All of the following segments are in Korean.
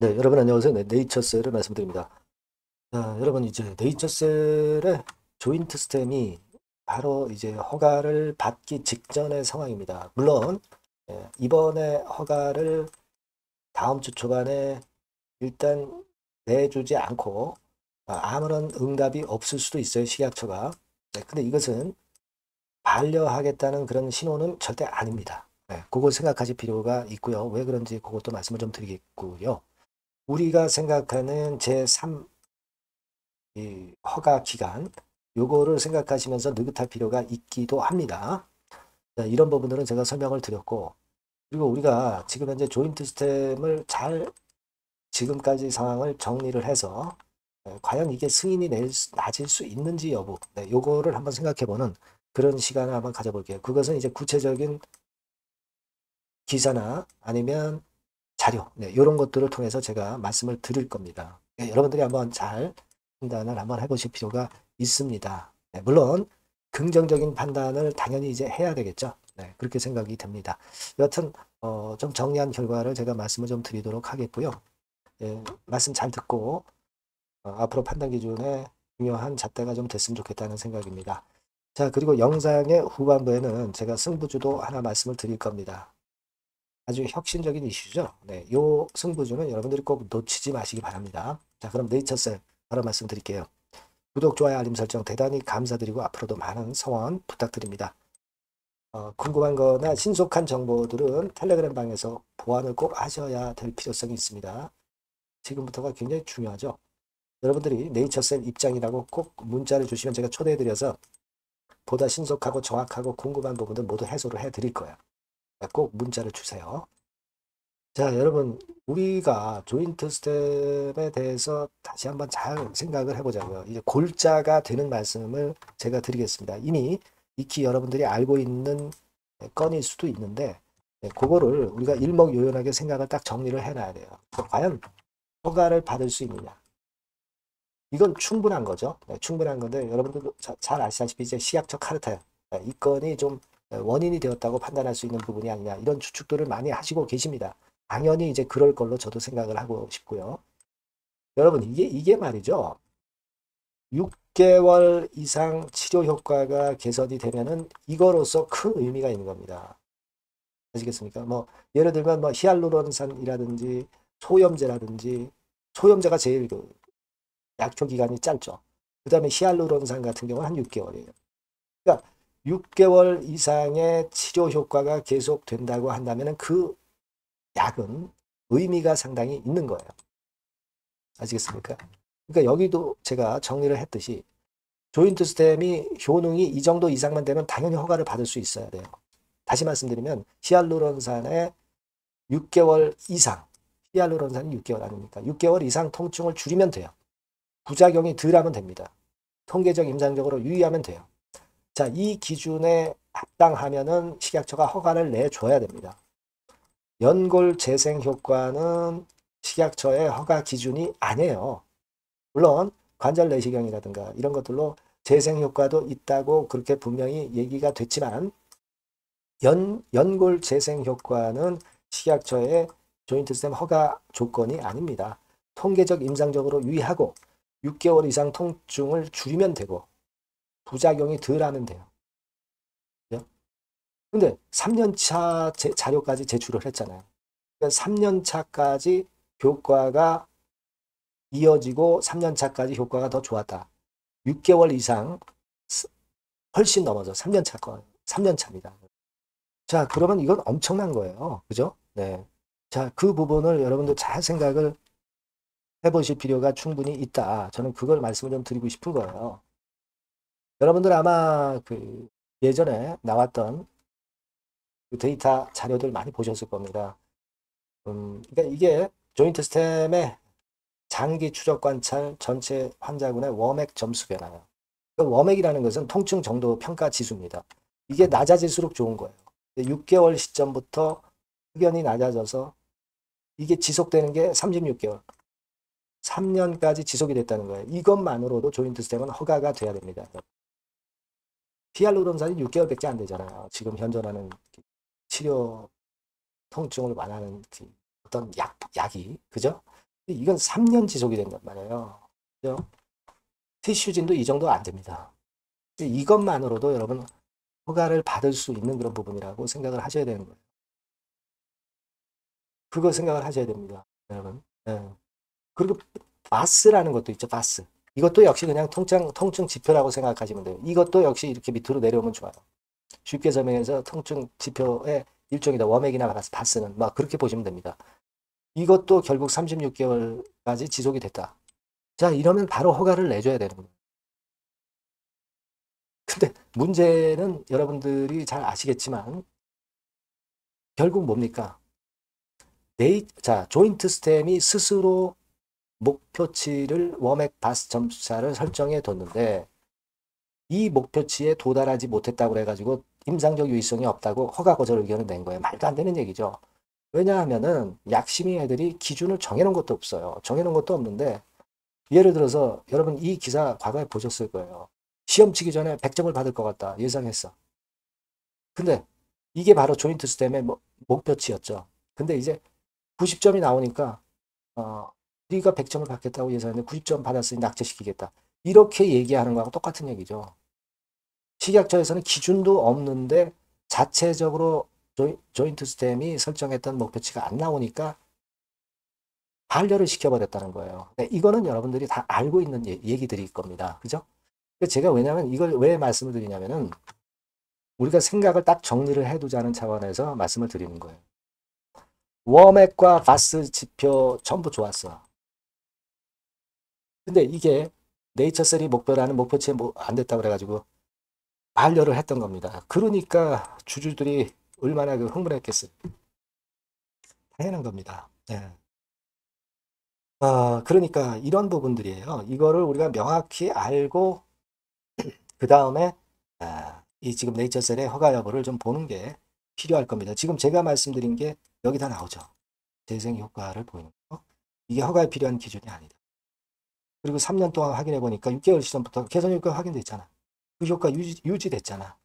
네, 여러분 안녕하세요. 네, 네이처셀을 말씀드립니다. 자, 여러분 이제 네이처셀의 조인트 스템이 바로 이제 허가를 받기 직전의 상황입니다. 물론 이번에 허가를 다음 주 초반에 일단 내주지 않고 아무런 응답이 없을 수도 있어요. 식약처가. 네, 근데 이것은 반려하겠다는 그런 신호는 절대 아닙니다. 네, 그걸 생각하실 필요가 있고요. 왜 그런지 그것도 말씀을 좀 드리겠고요. 우리가 생각하는 제3 이 허가 기간 요거를 생각하시면서 느긋할 필요가 있기도 합니다. 자, 이런 부분들은 제가 설명을 드렸고 그리고 우리가 지금 현재 조인트 시스템을 잘 지금까지 상황을 정리를 해서 과연 이게 승인이 낮을 수 있는지 여부 요거를 한번 생각해보는 그런 시간을 한번 가져볼게요. 그것은 이제 구체적인 기사나 아니면 자료 이런 것들을 통해서 제가 말씀을 드릴 겁니다. 여러분들이 한번 잘 판단을 한번 해보실 필요가 있습니다. 물론 긍정적인 판단을 당연히 이제 해야 되겠죠. 그렇게 생각이 됩니다. 여하튼 좀 정리한 결과를 제가 말씀을 좀 드리도록 하겠고요. 말씀 잘 듣고 앞으로 판단 기준에 중요한 잣대가 좀 됐으면 좋겠다는 생각입니다. 자, 그리고 영상의 후반부에는 제가 승부주도 하나 말씀을 드릴 겁니다. 아주 혁신적인 이슈죠. 네, 요 승부주는 여러분들이 꼭 놓치지 마시기 바랍니다. 자, 그럼 네이처셀 바로 말씀드릴게요. 구독, 좋아요, 알림 설정 대단히 감사드리고 앞으로도 많은 성원 부탁드립니다. 궁금한 거나 신속한 정보들은 텔레그램 방에서 보완을 꼭 하셔야 될 필요성이 있습니다. 지금부터가 굉장히 중요하죠. 여러분들이 네이처셀 입장이라고 꼭 문자를 주시면 제가 초대해드려서 보다 신속하고 정확하고 궁금한 부분들 모두 해소를 해드릴 거예요. 꼭 문자를 주세요. 자, 여러분, 우리가 조인트 스텝에 대해서 다시 한번 잘 생각을 해보자고요. 이제 골자가 되는 말씀을 제가 드리겠습니다. 이미 익히 여러분들이 알고 있는 건일 수도 있는데, 그거를 우리가 일목요연하게 생각을 딱 정리를 해놔야 돼요. 과연 허가를 받을 수 있느냐? 이건 충분한 거죠. 충분한 건데, 여러분들도 잘 아시다시피 이제 시약적 카르텔, 이 건이 좀 원인이 되었다고 판단할 수 있는 부분이 아니냐, 이런 추측들을 많이 하시고 계십니다. 당연히 이제 그럴 걸로 저도 생각을 하고 싶고요. 여러분, 이게 말이죠. 6개월 이상 치료 효과가 개선이 되면은 이거로서 큰 의미가 있는 겁니다. 아시겠습니까? 뭐, 예를 들면 뭐 히알루론산이라든지 소염제라든지 소염제가 제일 그 약효 기간이 짧죠. 그 다음에 히알루론산 같은 경우는 한 6개월이에요. 그러니까 6개월 이상의 치료 효과가 계속된다고 한다면 그 약은 의미가 상당히 있는 거예요. 아시겠습니까? 그러니까 여기도 제가 정리를 했듯이 조인트 스템이 효능이 이 정도 이상만 되면 당연히 허가를 받을 수 있어야 돼요. 다시 말씀드리면 히알루론산의 6개월 이상, 히알루론산이 6개월 아닙니까? 6개월 이상 통증을 줄이면 돼요. 부작용이 덜하면 됩니다. 통계적 임상적으로 유의하면 돼요. 자, 이 기준에 합당하면은 식약처가 허가를 내줘야 됩니다. 연골 재생 효과는 식약처의 허가 기준이 아니에요. 물론 관절 내시경이라든가 이런 것들로 재생 효과도 있다고 그렇게 분명히 얘기가 됐지만 연골 재생 효과는 식약처의 조인트 스템 허가 조건이 아닙니다. 통계적 임상적으로 유의하고 6개월 이상 통증을 줄이면 되고 부작용이 덜 하면 돼요. 근데 3년차 자료까지 제출을 했잖아요. 그러니까 3년차까지 효과가 이어지고 3년차까지 효과가 더 좋았다. 6개월 이상 훨씬 넘어서 3년차 거, 3년차입니다. 자, 그러면 이건 엄청난 거예요. 그죠? 네. 자, 그 부분을 여러분들 잘 생각을 해보실 필요가 충분히 있다. 저는 그걸 말씀을 좀 드리고 싶은 거예요. 여러분들 아마 그 예전에 나왔던 그 데이터 자료들 많이 보셨을 겁니다. 그러니까 이게 조인트 스템의 장기 추적 관찰 전체 환자군의 워맥 점수 변화예요. 그 워맥이라는 것은 통증 정도 평가 지수입니다. 이게 낮아질수록 좋은 거예요. 6개월 시점부터 흡연이 낮아져서 이게 지속되는 게 36개월, 3년까지 지속이 됐다는 거예요. 이것만으로도 조인트 스템은 허가가 돼야 됩니다. 히알루론산이 6개월밖에 안 되잖아요. 지금 현존하는 치료 통증을 완화하는 어떤 약이 그죠? 이건 3년 지속이 된단 말이에요. 그죠? 티슈진도 이 정도 안 됩니다. 이것만으로도 여러분 허가를 받을 수 있는 그런 부분이라고 생각을 하셔야 되는 거예요. 그거 생각을 하셔야 됩니다. 여러분. 예. 그리고 바스라는 것도 있죠. 바스. 이것도 역시 그냥 통증 지표라고 생각하시면 돼요. 이것도 역시 이렇게 밑으로 내려오면 좋아요. 쉽게 설명해서 통증 지표의 일종이다. 워맥이나 바스는 막 그렇게 보시면 됩니다. 이것도 결국 36개월까지 지속이 됐다. 자, 이러면 바로 허가를 내줘야 되는 거예요. 근데 문제는 여러분들이 잘 아시겠지만 결국 뭡니까? 자, 조인트 스템이 스스로 목표치를 워맥 바스 점수차를 설정해 뒀는데 이 목표치에 도달하지 못했다고 해가지고 임상적 유의성이 없다고 허가 거절 의견을 낸 거예요. 말도 안 되는 얘기죠. 왜냐하면은 약심의 애들이 기준을 정해놓은 것도 없어요. 정해놓은 것도 없는데 예를 들어서 여러분 이 기사 과거에 보셨을 거예요. 시험 치기 전에 100점을 받을 것 같다 예상했어. 근데 이게 바로 조인트 스템의 목표치였죠. 근데 이제 90점이 나오니까 네가 100점을 받겠다고 예상했는데 90점 받았으니 낙제시키겠다. 이렇게 얘기하는 거하고 똑같은 얘기죠. 식약처에서는 기준도 없는데 자체적으로 조인트 스템이 설정했던 목표치가 안 나오니까 반려를 시켜버렸다는 거예요. 이거는 여러분들이 다 알고 있는 얘기들일 겁니다. 그죠? 제가 왜냐하면 이걸 왜 말씀을 드리냐면은 우리가 생각을 딱 정리를 해두자는 차원에서 말씀을 드리는 거예요. 워맥과 바스 지표 전부 좋았어. 근데 이게 네이처셀이 목표라는 목표치에 안 됐다고 그래가지고 반려를 했던 겁니다. 그러니까 주주들이 얼마나 흥분했겠어요. 당연한 겁니다. 네. 그러니까 이런 부분들이에요. 이거를 우리가 명확히 알고 그 다음에 이 지금 네이처셀의 허가 여부를 좀 보는 게 필요할 겁니다. 지금 제가 말씀드린 게 여기 다 나오죠. 재생 효과를 보이는 거. 이게 허가에 필요한 기준이 아니다. 그리고 3년 동안 확인해 보니까 6개월 시점부터 개선 효과 확인됐잖아. 그 효과 유지됐잖아.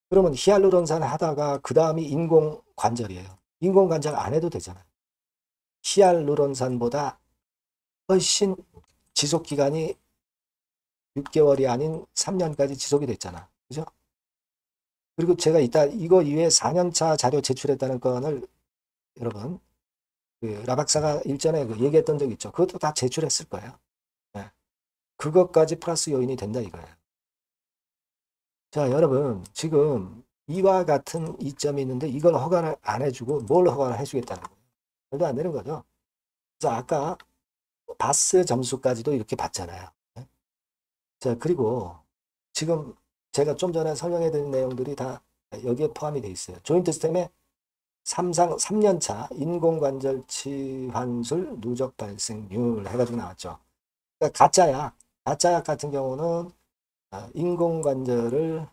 그러면 히알루론산 하다가 그 다음이 인공관절이에요. 인공관절 안 해도 되잖아. 히알루론산보다 훨씬 지속기간이 6개월이 아닌 3년까지 지속이 됐잖아. 그죠? 그리고 제가 이거 이외에 4년차 자료 제출했다는 건을 여러분, 라박사가 일전에 얘기했던 적 있죠. 그것도 다 제출했을 거예요. 네. 그것까지 플러스 요인이 된다 이거예요. 자, 여러분, 지금 이와 같은 이점이 있는데 이걸 허가를 안 해주고 뭘 허가를 해주겠다는 거예요. 말도 안 되는 거죠. 자, 아까 바스 점수까지도 이렇게 봤잖아요. 네? 자, 그리고 지금 제가 좀 전에 설명해 드린 내용들이 다 여기에 포함이 돼 있어요. 조인트 스템의 3년차 인공관절 치환술 누적 발생률 해가지고 나왔죠. 그러니까 가짜약 같은 경우는 인공관절을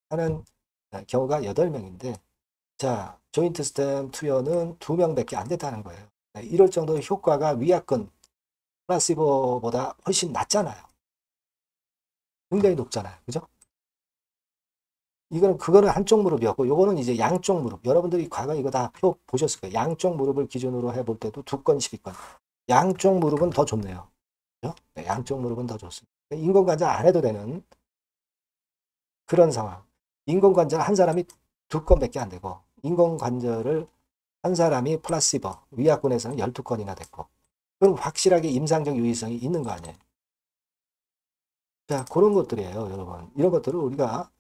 하는 경우가 8명인데 자, 조인트 스템 투여는 2명밖에 안 됐다는 거예요. 이럴 정도의 효과가 위약근 플라시보보다 훨씬 낮잖아요. 굉장히 높잖아요. 그죠? 그거는 한쪽 무릎이었고, 요거는 이제 양쪽 무릎. 여러분들이 과거 이거 다 표 보셨을 거예요. 양쪽 무릎을 기준으로 해볼 때도 2건, 12건. 양쪽 무릎은 더 좋네요. 그죠? 네, 양쪽 무릎은 더 좋습니다. 인공관절 안 해도 되는 그런 상황. 인공관절 한 사람이 2건밖에 안 되고, 인공관절을 한 사람이 플라시보, 위약군에서는 12건이나 됐고, 그럼 확실하게 임상적 유의성이 있는 거 아니에요? 자, 그런 것들이에요, 여러분. 이런 것들을 우리가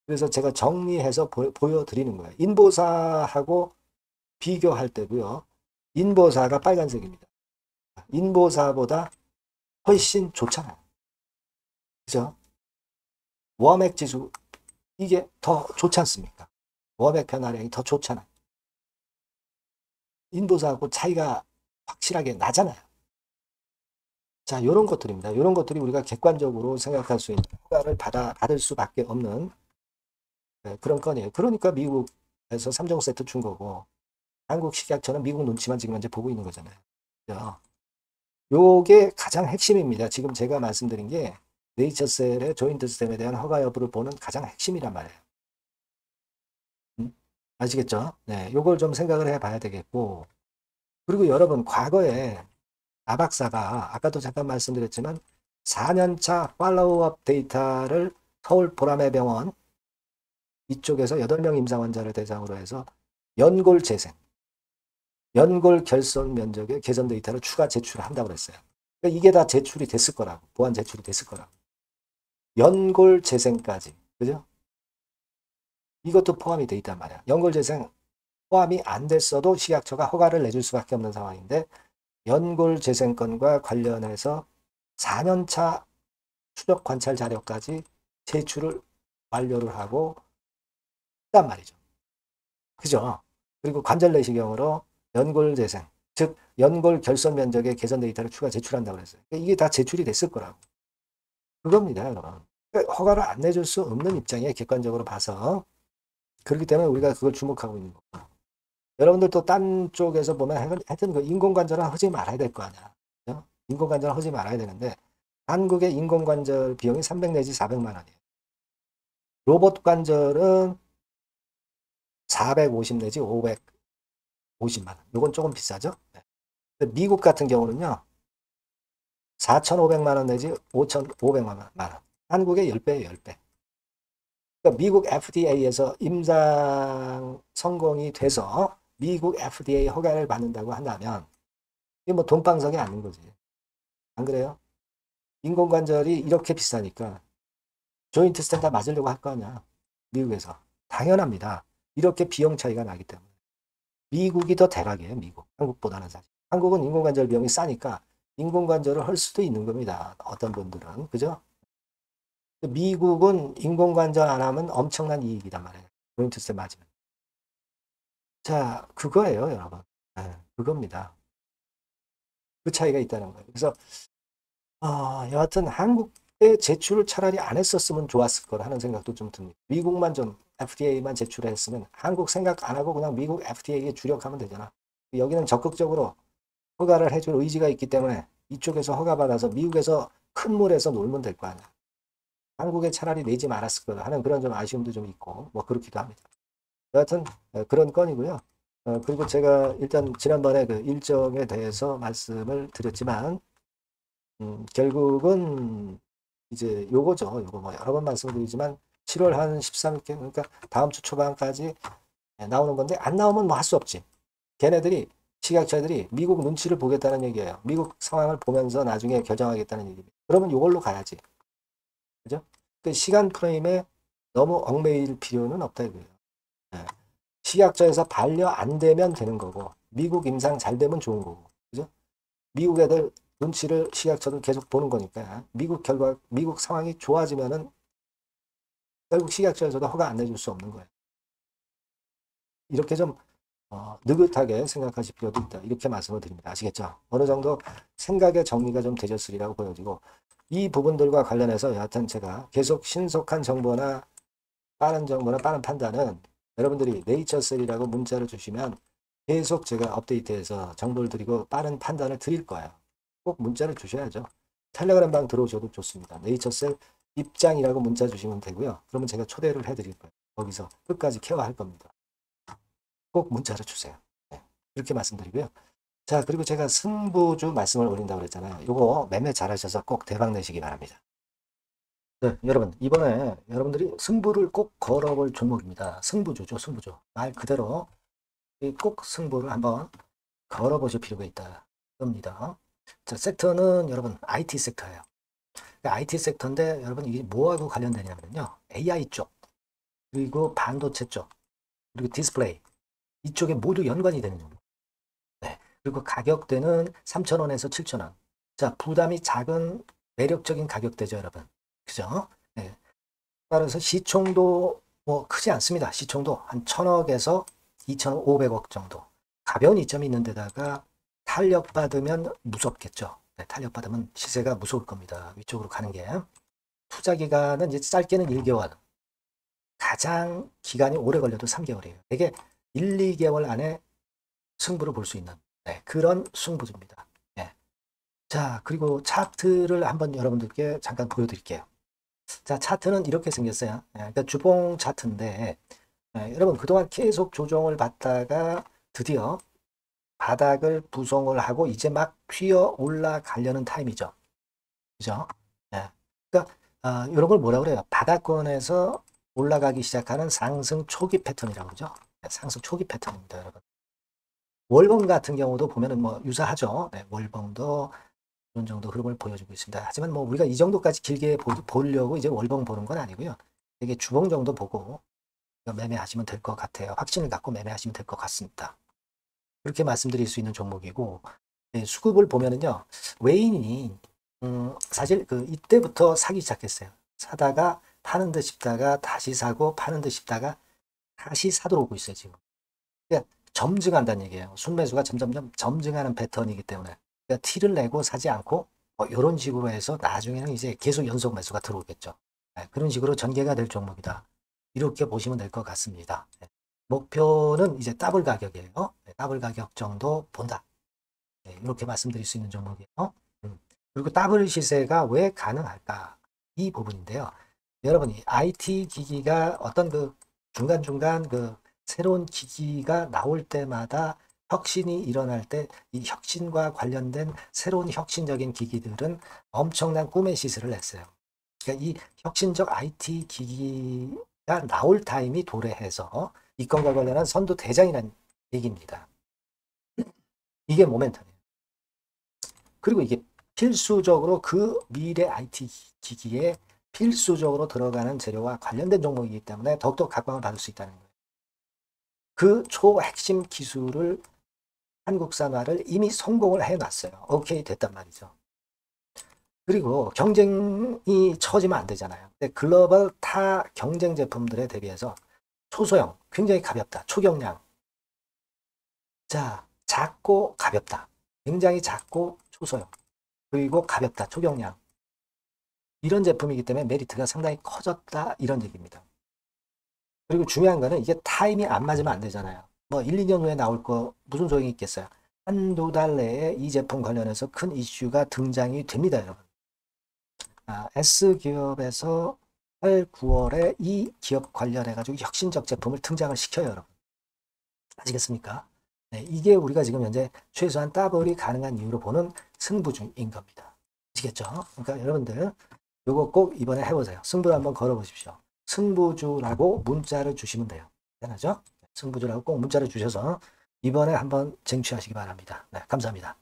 그래서 제가 정리해서 보여드리는 거예요. 인보사하고 비교할 때도요. 인보사가 빨간색입니다. 인보사보다 훨씬 좋잖아요. 그죠? 워맥 지수 이게 더 좋지 않습니까? 워맥 변화량이 더 좋잖아요. 인보사하고 차이가 확실하게 나잖아요. 자, 이런 것들입니다. 이런 것들이 우리가 객관적으로 생각할 수 있는 효과를 받을 수밖에 없는 그런 건이에요. 그러니까 미국에서 3종 세트 준 거고 한국 식약처는 미국 눈치만 지금 현재 보고 있는 거잖아요. 그죠? 요게 가장 핵심입니다. 지금 제가 말씀드린 게 네이처셀의 조인트 스템에 대한 허가 여부를 보는 가장 핵심이란 말이에요. 아시겠죠? 네, 요걸 좀 생각을 해봐야 되겠고 그리고 여러분 과거에 아박사가 아까도 잠깐 말씀드렸지만 4년차 팔로우업 데이터를 서울 보라매병원 이쪽에서 8명 임상 환자를 대상으로 해서 연골 재생, 연골 결손 면적의 개선 데이터를 추가 제출한다고 그랬어요. 그러니까 이게 다 제출이 됐을 거라고, 보완 제출이 됐을 거라고. 연골 재생까지, 그죠? 이것도 포함이 돼 있단 말이야. 연골 재생 포함이 안 됐어도 식약처가 허가를 내줄 수밖에 없는 상황인데 연골 재생건과 관련해서 4년차 추적 관찰 자료까지 제출을 완료를 하고 있단 말이죠. 그죠? 그리고 관절 내시경으로 연골 재생, 즉 연골 결손 면적의 개선 데이터를 추가 제출한다고 그랬어요. 이게 다 제출이 됐을 거라고. 그겁니다, 여러분. 그러니까 허가를 안 내줄 수 없는 입장에 객관적으로 봐서. 그렇기 때문에 우리가 그걸 주목하고 있는 거고. 여러분들 또 딴 쪽에서 보면 하여튼 그 인공관절은 하지 말아야 될 거 아니야. 그죠? 인공관절은 하지 말아야 되는데 한국의 인공관절 비용이 300 내지 400만 원이에요. 로봇 관절은 450 내지 550만 원. 이건 조금 비싸죠? 네. 미국 같은 경우는요. 4,500만 원 내지 5,500만 원. 한국의 10배예요, 10배. 그러니까 미국 FDA에서 임상 성공이 돼서 미국 FDA 허가를 받는다고 한다면 이게 뭐 돈방석이 아닌 거지. 안 그래요? 인공관절이 이렇게 비싸니까 조인트 스텐 다 맞으려고 할 거 아니야. 미국에서. 당연합니다. 이렇게 비용 차이가 나기 때문에. 미국이 더 대박이에요, 미국. 한국보다는 사실. 한국은 인공관절 비용이 싸니까 인공관절을 할 수도 있는 겁니다. 어떤 분들은. 그죠? 미국은 인공관절 안 하면 엄청난 이익이단 말이에요. 조인트 스텐 맞으면. 자, 그거예요, 여러분. 네, 그겁니다. 그 차이가 있다는 거예요. 그래서 여하튼 한국에 제출을 차라리 안 했었으면 좋았을 걸 하는 생각도 좀 듭니다. 미국만 좀 FDA만 제출했으면 한국 생각 안 하고 그냥 미국 FDA에 주력하면 되잖아. 여기는 적극적으로 허가를 해줄 의지가 있기 때문에 이쪽에서 허가받아서 미국에서 큰 물에서 놀면 될 거 아니야. 한국에 차라리 내지 말았을 걸 하는 그런 좀 아쉬움도 좀 있고 뭐 그렇기도 합니다. 여하튼 그런 건이고요. 그리고 제가 일단 지난번에 그 일정에 대해서 말씀을 드렸지만 결국은 이제 요거죠. 요거 뭐 여러 번 말씀드리지만 7월 한 13일 그러니까 다음 주 초반까지 나오는 건데 안 나오면 뭐 할 수 없지. 걔네들이 식약처들이 미국 눈치를 보겠다는 얘기예요. 미국 상황을 보면서 나중에 결정하겠다는 얘기입니다. 그러면 요걸로 가야지. 그죠? 그 시간 프레임에 너무 얽매일 필요는 없다 이거예요. 네. 식약처에서 반려 안 되면 되는 거고 미국 임상 잘 되면 좋은 거고 그죠? 미국 애들 눈치를 식약처도 계속 보는 거니까 미국 결과 미국 상황이 좋아지면은 결국 식약처에서도 허가 안 내줄 수 없는 거예요. 이렇게 좀 느긋하게 생각하실 필요도 있다. 이렇게 말씀을 드립니다. 아시겠죠? 어느 정도 생각의 정리가 좀 되셨으리라고 보여지고 이 부분들과 관련해서 여하튼 제가 계속 신속한 정보나 빠른 정보나 빠른 판단은 여러분들이 네이처셀이라고 문자를 주시면 계속 제가 업데이트해서 정보를 드리고 빠른 판단을 드릴 거예요. 꼭 문자를 주셔야죠. 텔레그램 방 들어오셔도 좋습니다. 네이처셀 입장이라고 문자 주시면 되고요. 그러면 제가 초대를 해드릴 거예요. 거기서 끝까지 케어할 겁니다. 꼭 문자를 주세요. 네, 이렇게 말씀드리고요. 자, 그리고 제가 승부주 말씀을 올린다고 그랬잖아요. 이거 매매 잘하셔서 꼭 대박 내시기 바랍니다. 네, 여러분, 이번에 여러분들이 승부를 꼭 걸어볼 종목입니다. 승부주죠, 승부주. 말 그대로 꼭 승부를 한번 걸어보실 필요가 있다. 겁니다. 자, 섹터는 여러분 IT 섹터예요. IT 섹터인데 여러분 이게 뭐하고 관련되냐면요. AI 쪽, 그리고 반도체 쪽, 그리고 디스플레이 이쪽에 모두 연관이 되는 종목. 네. 그리고 가격대는 3,000원에서 7,000원. 자, 부담이 작은 매력적인 가격대죠, 여러분. 그죠? 네. 따라서 시총도 뭐 크지 않습니다. 시총도 한 1,000억에서 2,500억 정도. 가벼운 이점이 있는 데다가 탄력받으면 무섭겠죠. 네, 탄력받으면 시세가 무서울 겁니다. 위쪽으로 가는 게. 투자 기간은 이제 짧게는 1개월. 가장 기간이 오래 걸려도 3개월이에요. 되게 1, 2개월 안에 승부를 볼 수 있는 그런 승부입니다. 네. 자, 그리고 차트를 한번 여러분들께 잠깐 보여드릴게요. 자, 차트는 이렇게 생겼어요. 그러니까 주봉 차트인데 여러분 그동안 계속 조정을 받다가 드디어 바닥을 부송을 하고 이제 막 튀어 올라가려는 타임이죠. 그죠? 네. 그러니까 이런 걸 뭐라 그래요? 바닥권에서 올라가기 시작하는 상승 초기 패턴이라고 그러죠. 네, 상승 초기 패턴입니다, 여러분. 월봉 같은 경우도 보면은 뭐 유사하죠. 네, 월봉도 이런 정도 흐름을 보여주고 있습니다. 하지만 뭐 우리가 이 정도까지 길게 보려고 이제 월봉 보는 건 아니고요. 되게 주봉 정도 보고 매매하시면 될 것 같아요. 확신을 갖고 매매하시면 될 것 같습니다. 그렇게 말씀드릴 수 있는 종목이고, 네, 수급을 보면은요, 외인이 사실 그 이때부터 사기 시작했어요. 사다가 파는 듯 싶다가 다시 사고 파는 듯 싶다가 다시 사도록 오고 있어요, 지금. 그러니까 점증한다는 얘기예요. 순매수가 점점점 점증하는 패턴이기 때문에. 그러니까 티를 내고 사지 않고 이런 식으로 해서 나중에는 이제 계속 연속 매수가 들어오겠죠. 네, 그런 식으로 전개가 될 종목이다. 이렇게 보시면 될 것 같습니다. 네, 목표는 이제 더블 가격이에요. 네, 더블 가격 정도 본다. 네, 이렇게 말씀드릴 수 있는 종목이에요. 그리고 더블 시세가 왜 가능할까? 이 부분인데요. 여러분이 IT 기기가 어떤 그 중간중간 그 새로운 기기가 나올 때마다 혁신이 일어날 때 이 혁신과 관련된 새로운 혁신적인 기기들은 엄청난 꿈의 시세를 냈어요. 그러니까 이 혁신적 IT 기기가 나올 타임이 도래해서 이 건과 관련한 선두 대장이라는 얘기입니다. 이게 모멘텀이에요. 그리고 이게 필수적으로 그 미래 IT 기기에 필수적으로 들어가는 재료와 관련된 종목이기 때문에 더욱더 각광을 받을 수 있다는 거예요. 그 초핵심 기술을 한국산화를 이미 성공을 해놨어요. 오케이 됐단 말이죠. 그리고 경쟁이 처지면 안 되잖아요. 근데 글로벌 타 경쟁 제품들에 대비해서 초소형, 굉장히 가볍다. 초경량. 자, 작고 가볍다. 굉장히 작고 초소형. 그리고 가볍다. 초경량. 이런 제품이기 때문에 메리트가 상당히 커졌다. 이런 얘기입니다. 그리고 중요한 거는 이게 타임이 안 맞으면 안 되잖아요. 뭐 1, 2년 후에 나올 거 무슨 소용이 있겠어요. 한두 달 내에 이 제품 관련해서 큰 이슈가 등장이 됩니다, 여러분. S기업에서 8, 9월에 이 기업 관련해가지고 혁신적 제품을 등장을 시켜요, 여러분. 아시겠습니까? 네, 이게 우리가 지금 현재 최소한 더블이 가능한 이유로 보는 승부주인 겁니다. 아시겠죠? 그러니까 여러분들 요거 꼭 이번에 해보세요. 승부를 한번 걸어보십시오. 승부주라고 문자를 주시면 돼요. 되나죠? 승부주라고 꼭 문자를 주셔서 이번에 한번 쟁취하시기 바랍니다. 네, 감사합니다.